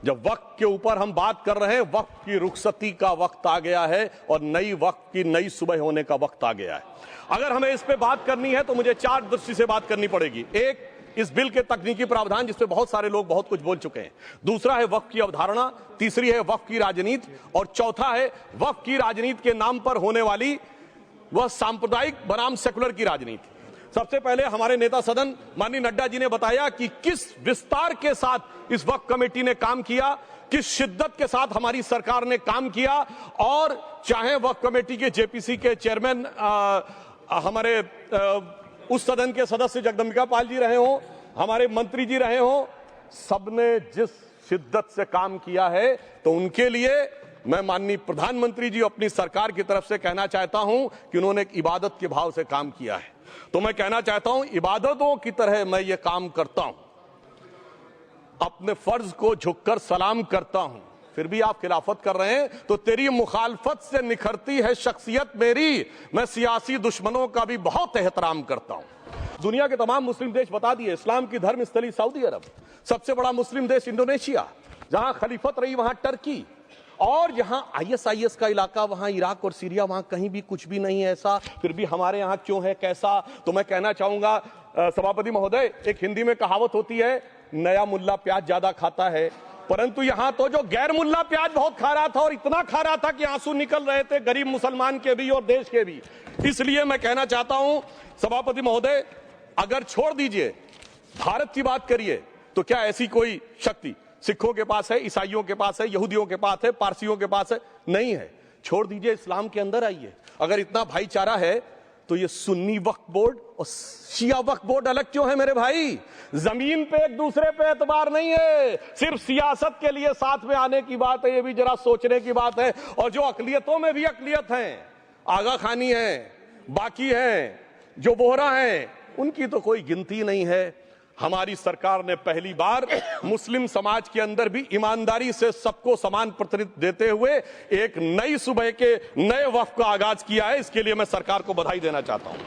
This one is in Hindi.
जब वक्त के ऊपर हम बात कर रहे हैं, वक्त की रुखसती का वक्त आ गया है और नई वक्त की नई सुबह होने का वक्त आ गया है। अगर हमें इस पे बात करनी है तो मुझे चार दृष्टि से बात करनी पड़ेगी। एक, इस बिल के तकनीकी प्रावधान जिस पे बहुत सारे लोग बहुत कुछ बोल चुके हैं। दूसरा है वक्फ की अवधारणा। तीसरी है वक्फ की राजनीति। और चौथा है वक्फ की राजनीति के नाम पर होने वाली वह सांप्रदायिक बनाम सेकुलर की राजनीति। सबसे पहले हमारे नेता सदन माननीय नड्डा जी ने बताया कि किस विस्तार के साथ इस वक्फ कमेटी ने काम किया, किस शिद्दत के साथ हमारी सरकार ने काम किया। और चाहे वक्फ कमेटी के जेपीसी के चेयरमैन हमारे उस सदन के सदस्य जगदम्बिका पाल जी रहे हों, हमारे मंत्री जी रहे हों, सबने जिस शिद्दत से काम किया है, तो उनके लिए मैं माननीय प्रधानमंत्री जी अपनी सरकार की तरफ से कहना चाहता हूं कि उन्होंने एक इबादत के भाव से काम किया है। तो मैं कहना चाहता हूं, इबादतों की तरह मैं ये काम करता हूं, अपने फर्ज को झुककर सलाम करता हूं। फिर भी आप खिलाफत कर रहे हैं तो तेरी मुखालफत से निखरती है शख्सियत मेरी। मैं सियासी दुश्मनों का भी बहुत एहतराम करता हूं। दुनिया के तमाम मुस्लिम देश बता दिए, इस्लाम की धर्म स्थली सऊदी अरब, सबसे बड़ा मुस्लिम देश इंडोनेशिया, जहां खलीफत रही वहां टर्की, और जहां आईएसआईएस का इलाका वहां इराक और सीरिया, वहां कहीं भी कुछ भी नहीं है ऐसा। फिर भी हमारे यहां क्यों है, कैसा? तो मैं कहना चाहूंगा सभापति महोदय, एक हिंदी में कहावत होती है, नया मुल्ला प्याज ज्यादा खाता है, परंतु यहां तो जो गैर मुल्ला प्याज बहुत खा रहा था, और इतना खा रहा था कि आंसू निकल रहे थे गरीब मुसलमान के भी और देश के भी। इसलिए मैं कहना चाहता हूं सभापति महोदय, अगर छोड़ दीजिए भारत की बात करिए, तो क्या ऐसी कोई शक्ति सिखों के पास है, ईसाइयों के पास है, यहूदियों के पास है, पारसियों के पास है? नहीं है। छोड़ दीजिए, इस्लाम के अंदर आइए। अगर इतना भाईचारा है तो ये सुन्नी वक्फ बोर्ड और शिया वक्फ बोर्ड अलग क्यों है मेरे भाई? जमीन पे एक दूसरे पे एतबार नहीं है, सिर्फ सियासत के लिए साथ में आने की बात है। ये भी जरा सोचने की बात है। और जो अकलियतों में भी अकलियत है, आगा खानी है, बाकी है, जो बोहरा है, उनकी तो कोई गिनती नहीं है। हमारी सरकार ने पहली बार मुस्लिम समाज के अंदर भी ईमानदारी से सबको समान प्रतिनिधित्व देते हुए एक नई सुबह के नए वक्फ का आगाज किया है। इसके लिए मैं सरकार को बधाई देना चाहता हूं।